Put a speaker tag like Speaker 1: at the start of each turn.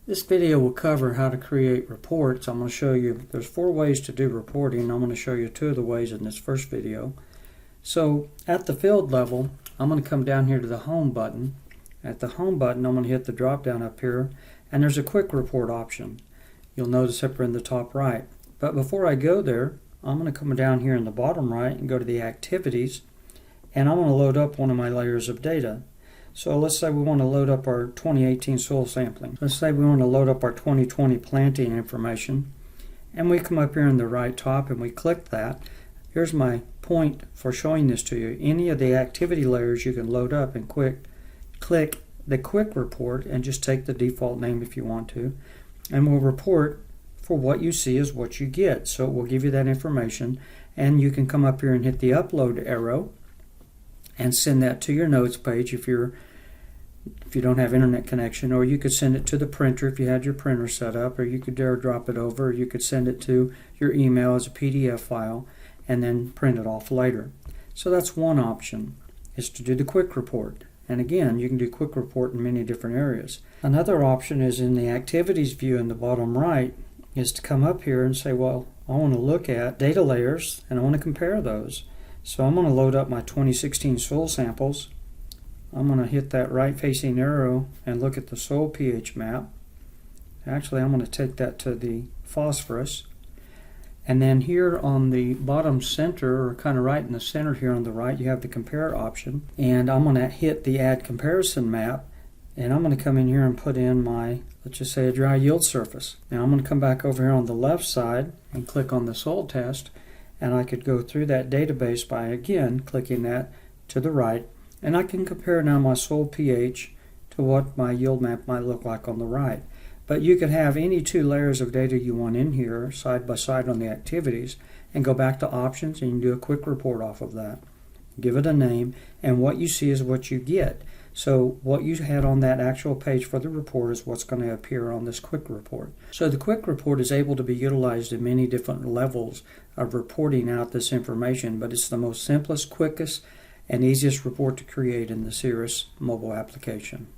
Speaker 1: This video will cover how to create reports. I'm going to show you, there's 4 ways to do reporting. I'm going to show you 2 of the ways in this first video. So at the field level, I'm going to come down here to the Home button. At the Home button, I'm going to hit the drop down up here, and there's a quick report option. You'll notice up here in the top right. But before I go there, I'm going to come down here in the bottom right and go to the activities, and I'm going to load up one of my layers of data. So let's say we want to load up our 2018 soil sampling. Let's say we want to load up our 2020 planting information. And we come up here in the right top and we click that. Here's my point for showing this to you. Any of the activity layers you can load up and click the quick report and just take the default name if you want to. And we'll report for what you see is what you get. So it will give you that information. And you can come up here and hit the upload arrow and send that to your notes page if you don't have internet connection, or you could send it to the printer if you had your printer set up, or you could drop it over, or you could send it to your email as a PDF file and then print it off later. So that's one option, is to do the quick report. And again, you can do quick report in many different areas. Another option is in the activities view in the bottom right, is to come up here and say, well, I want to look at data layers and I want to compare those. So I'm going to load up my 2016 soil samples. I'm going to hit that right facing arrow and look at the soil pH map. Actually, I'm going to take that to the phosphorus. And then here on the bottom center, or kind of right in the center here on the right, you have the compare option. And I'm going to hit the add comparison map. And I'm going to come in here and put in my, let's just say, a dry yield surface. Now I'm going to come back over here on the left side and click on the soil test. And I could go through that database by, again, clicking that to the right. And I can compare now my soil pH to what my yield map might look like on the right. But you could have any 2 layers of data you want in here, side by side on the activities, and go back to options and you can do a quick report off of that. Give it a name, and what you see is what you get. So what you had on that actual page for the report is what's going to appear on this quick report. So the quick report is able to be utilized in many different levels of reporting out this information, but it's the most simplest, quickest, and easiest report to create in the Sirrus mobile application.